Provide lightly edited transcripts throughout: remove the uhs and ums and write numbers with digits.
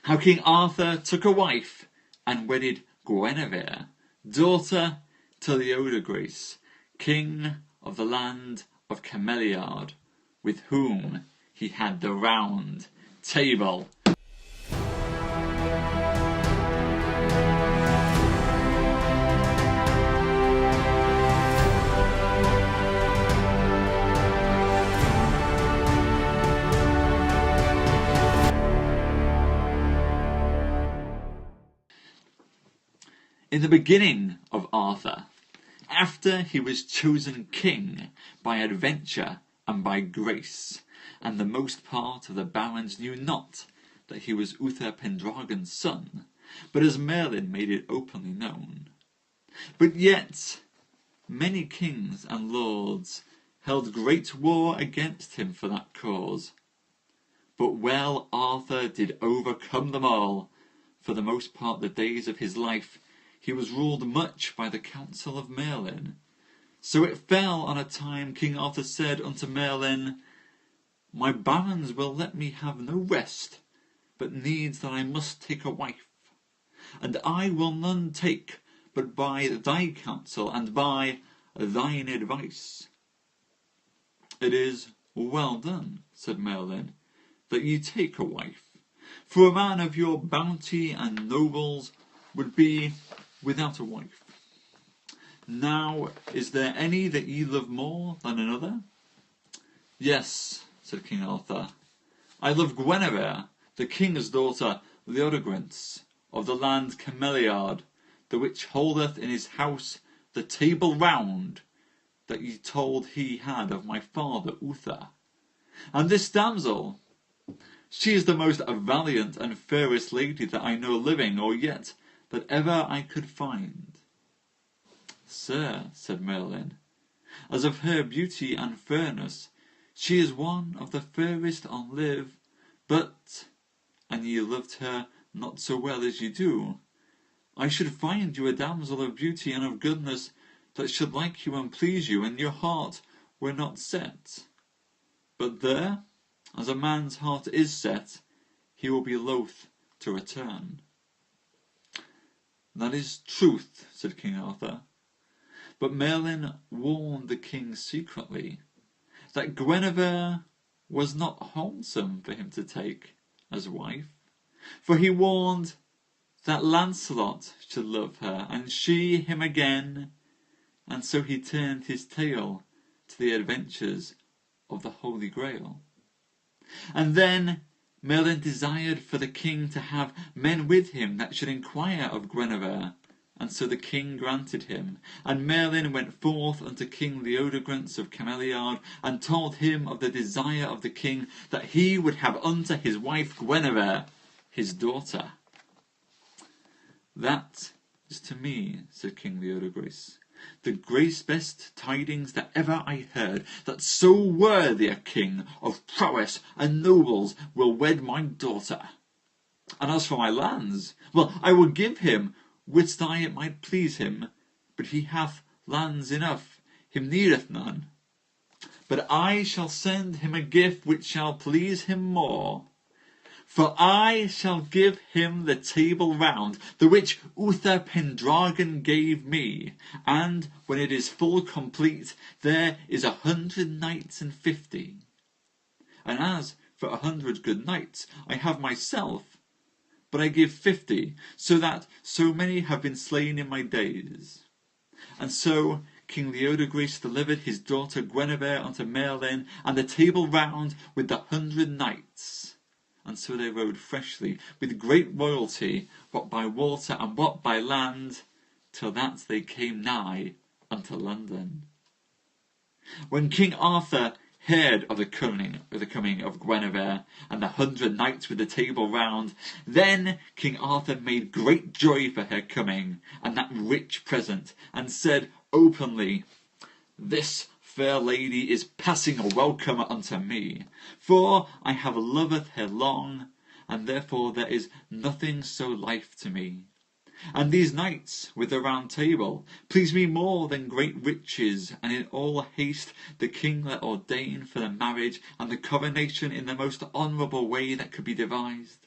how King Arthur took a wife and wedded Guinevere, daughter to Leodegrance, king of the land of Cameliard, with whom he had the round table. In the beginning of Arthur, after he was chosen king by adventure and by grace, and the most part of the barons knew not that he was Uther Pendragon's son, but as Merlin made it openly known. But yet many kings and lords held great war against him for that cause. But well Arthur did overcome them all. For the most part the days of his life he was ruled much by the counsel of Merlin. So it fell on a time King Arthur said unto Merlin, My barons will let me have no rest, but needs that I must take a wife. And I will none take but by thy counsel and by thine advice. It is well done, said Merlin, that ye take a wife, for a man of your bounty and nobles would be without a wife. Now, is there any that ye love more than another? Yes, said King Arthur, I love Guinevere, the king's daughter, Leodegrance, of the land Cameliard, the which holdeth in his house the table round that ye told he had of my father Uther. And this damsel, she is the most valiant and fairest lady that I know living, or yet that ever I could find. Sir, said Merlin, as of her beauty and fairness, she is one of the fairest on live, but, an ye loved her not so well as ye do, I should find you a damsel of beauty and of goodness that should like you and please you, and your heart were not set. But there, as a man's heart is set, he will be loath to return. That is truth, said King Arthur. But Merlin warned the king secretly that Guinevere was not wholesome for him to take as wife, for he warned that Lancelot should love her, and she him again, and so he turned his tale to the adventures of the Holy Grail. And then Merlin desired for the king to have men with him that should inquire of Guinevere, and so the king granted him. And Merlin went forth unto King Leodegrance of Cameliard, and told him of the desire of the king, that he would have unto his wife Guinevere, his daughter. That is to me, said King Leodegrance, the grace best tidings that ever I heard, that so worthy a king of prowess and nobles will wed my daughter. And as for my lands, well, I will give him, wouldst I it might please him, but he hath lands enough, him needeth none. But I shall send him a gift which shall please him more. For I shall give him the Table Round, the which Uther Pendragon gave me, and when it is full complete, there is 100 knights and 50. And as for 100 good knights, I have myself, but I give 50, so that so many have been slain in my days. And so King Leodegrance delivered his daughter Guinevere unto Merlin, and the Table Round with the 100 knights. And so they rode freshly, with great royalty, what by water and what by land, till that they came nigh unto London. When King Arthur heard of the coming of Guinevere, and the 100 knights with the Table Round, then King Arthur made great joy for her coming, and that rich present, and said openly, This fair lady is passing welcome unto me, for I have loved her long, and therefore there is nothing so life to me. And these knights with the Round Table please me more than great riches, and in all haste the king let ordain for the marriage and the coronation in the most honourable way that could be devised.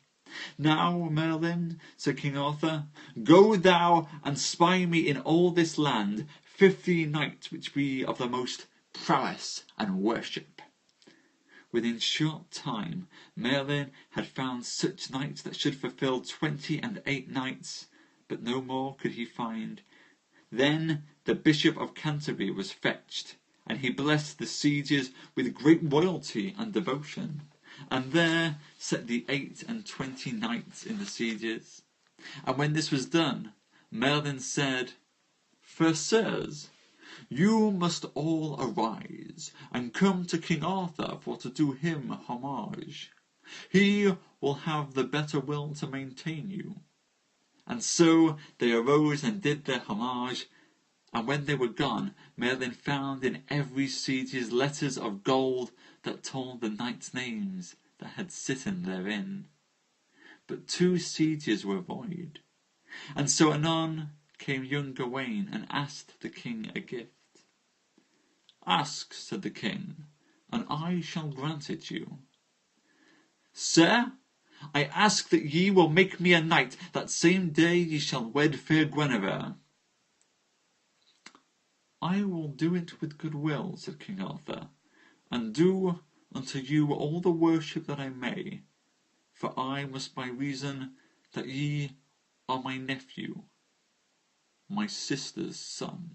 Now, Merlin, said King Arthur, go thou and spy me in all this land 50 knights which be of the most prowess and worship. Within short time Merlin had found such knights that should fulfil 28 nights, but no more could he find. Then the Bishop of Canterbury was fetched, and he blessed the sieges with great royalty and devotion, and there set the 28 knights in the sieges. And when this was done, Merlin said, Fair sirs, you must all arise, and come to King Arthur for to do him homage. He will have the better will to maintain you. And so they arose and did their homage, and when they were gone, Merlin found in every sieges letters of gold that told the knights' names that had sitten therein. But 2 sieges were void, and so anon came young Gawain and asked the king a gift. Ask, said the king, and I shall grant it you. Sir, I ask that ye will make me a knight that same day ye shall wed fair Guinevere. I will do it with good will, said King Arthur, and do unto you all the worship that I may, for I must by reason that ye are my nephew, my sister's son.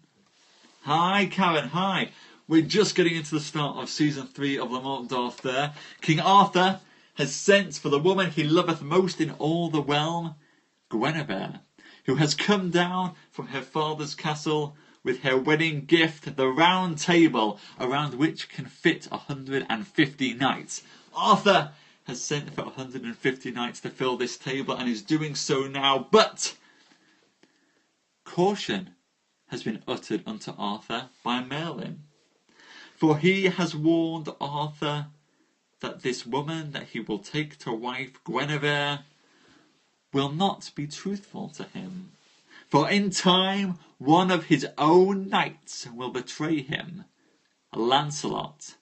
Hi, Karen, hi. We're just getting into the start of season 3 of Le Morte d'Arthur. King Arthur has sent for the woman he loveth most in all the realm, Guinevere, who has come down from her father's castle with her wedding gift, the round table around which can fit 150 knights. Arthur has sent for 150 knights to fill this table and is doing so now, but caution has been uttered unto Arthur by Merlin. For he has warned Arthur that this woman that he will take to wife, Guinevere, will not be truthful to him. For in time one of his own knights will betray him, Lancelot,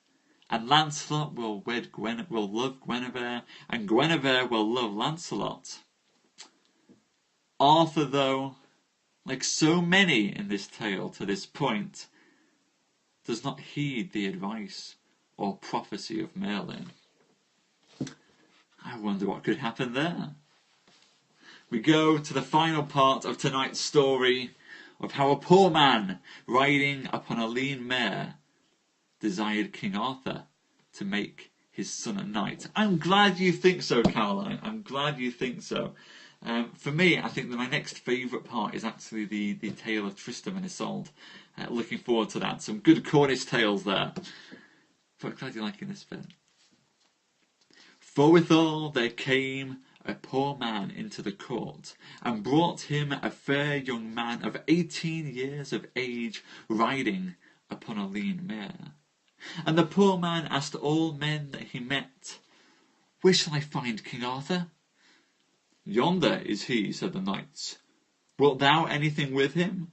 and Lancelot will love Guinevere, and Guinevere will love Lancelot. Arthur, though, like so many in this tale to this point, does not heed the advice or prophecy of Merlin. I wonder what could happen there. We go to the final part of tonight's story of how a poor man riding upon a lean mare desired King Arthur to make his son a knight. I'm glad you think so, Caroline. I'm glad you think so. For me, I think that my next favourite part is actually the tale of Tristram and Isolde. Looking forward to that. Some good Cornish tales there. But glad you're liking this bit. Forthwithal there came a poor man into the court, and brought him a fair young man of 18 years of age, riding upon a lean mare. And the poor man asked all men that he met, Where shall I find King Arthur? Yonder is he, said the knights. Wilt thou anything with him?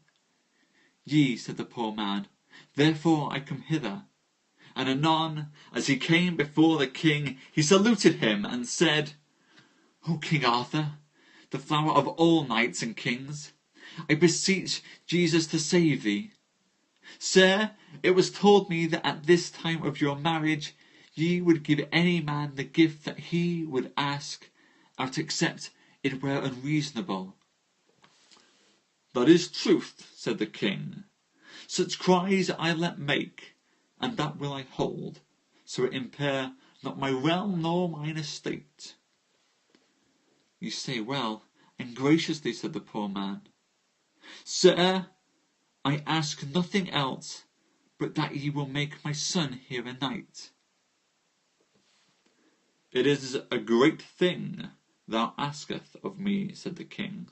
Yea, said the poor man, therefore I come hither. And anon, as he came before the king, he saluted him and said, O King Arthur, the flower of all knights and kings, I beseech Jesus to save thee. Sir, it was told me that at this time of your marriage ye would give any man the gift that he would ask, out except it were unreasonable. That is truth, said the king. Such cries I let make, and that will I hold, so it impair not my realm nor mine estate. You say well and graciously, said the poor man. Sir, I ask nothing else but that ye will make my son here a knight. It is a great thing thou asketh of me, said the king.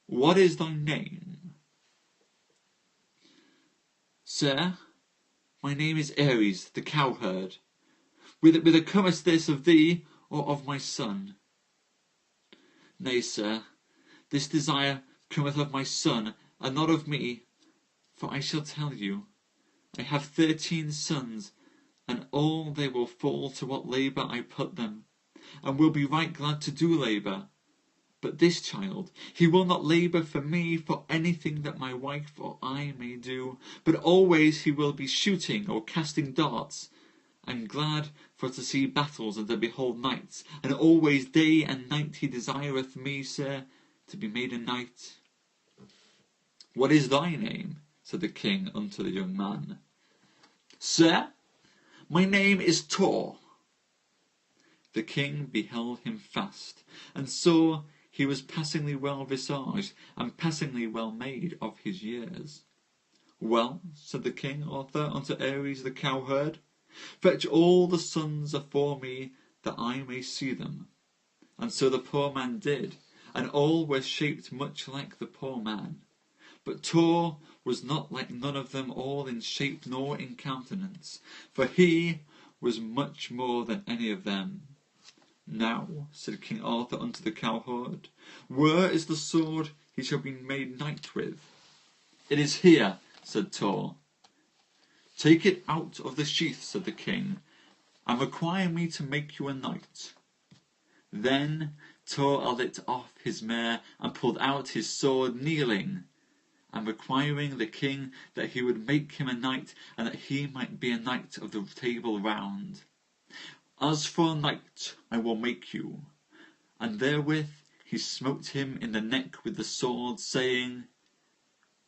What is thy name? Sir, my name is Ares, the cowherd. Whither cometh this of thee, or of my son? Nay, sir, this desire cometh of my son, and not of me, for I shall tell you, I have 13 sons, and all they will fall to what labour I put them. and will be right glad to do labour. But this child, he will not labour for me for anything that my wife or I may do, but always he will be shooting or casting darts, and glad for to see battles and to behold knights, and always day and night he desireth me, sir, to be made a knight. What is thy name? Said the king unto the young man. Sir, my name is Tor. The king beheld him fast, and saw he was passingly well visaged, and passingly well made of his years. Well, said the king Arthur unto Ares the cowherd, fetch all the sons afore me, that I may see them. And so the poor man did, and all were shaped much like the poor man. But Tor was not like none of them all in shape nor in countenance, for he was much more than any of them. Now, said King Arthur unto the cowherd, where is the sword he shall be made knight with? It is here, said Tor. Take it out of the sheath, said the king, and require me to make you a knight. Then Tor lit off his mare, and pulled out his sword, kneeling, and requiring the king that he would make him a knight, and that he might be a knight of the Table Round. As for a knight I will make you. And therewith he smote him in the neck with the sword, saying,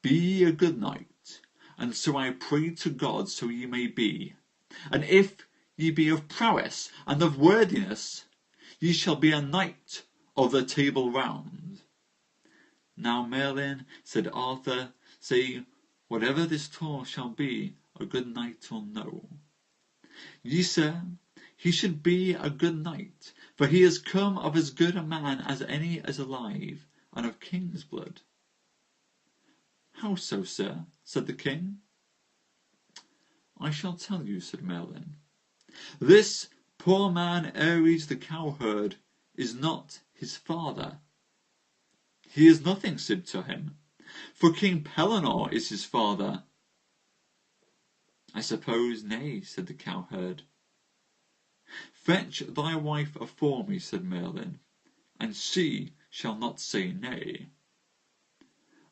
Be a good knight, and so I pray to God so ye may be. And if ye be of prowess and of worthiness, ye shall be a knight of the Table Round. Now Merlin, said Arthur, say whatever this Tor shall be, a good knight or no. Ye, sir, he should be a good knight, for he is come of as good a man as any is alive, and of king's blood. How so, sir? Said the king. I shall tell you, said Merlin. This poor man Ares the cowherd is not his father. He is nothing, said to him, for King Pellinore is his father. I suppose nay, said the cowherd. Fetch thy wife afore me, said Merlin, and she shall not say nay.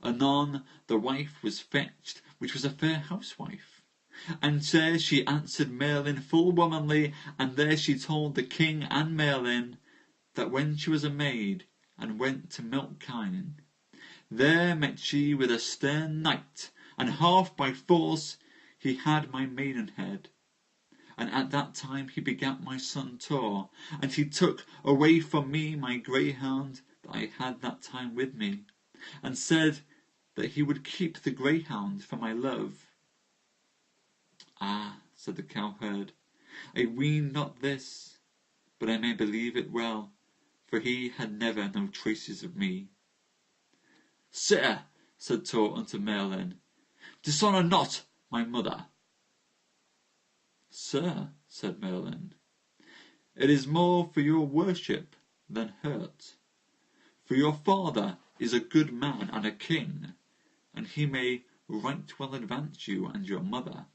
Anon the wife was fetched, which was a fair housewife. And there she answered Merlin full womanly, and there she told the king and Merlin that when she was a maid, and went to milk kine, there met she with a stern knight, and half by force he had my maidenhead. And at that time he begat my son Tor, and he took away from me my greyhound that I had that time with me, and said that he would keep the greyhound for my love. Ah, said the cowherd, I ween not this, but I may believe it well, for he had never no traces of me. Sir, said Tor unto Merlin, dishonour not my mother. Sir, said Merlin, it is more for your worship than hurt. For your father is a good man and a king, and he may right well advance you and your mother,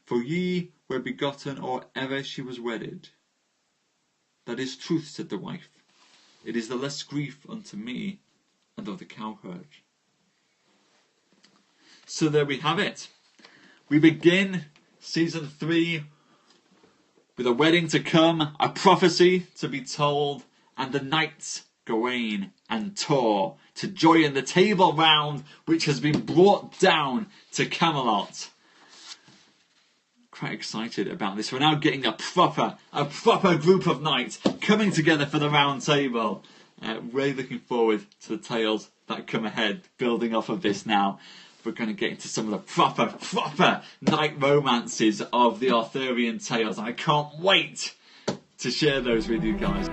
for ye were begotten or ever she was wedded. That is truth, said the wife. It is the less grief unto me and of the cowherd. So there we have it. We begin season 3 with a wedding to come, a prophecy to be told, and the knights Gawain and Tor to join the Table Round, which has been brought down to Camelot. Quite excited about this. We're now getting a proper group of knights coming together for the round table. Really looking forward to the tales that come ahead, building off of this now. We're going to get into some of the proper knight romances of the Arthurian tales. I can't wait to share those with you guys.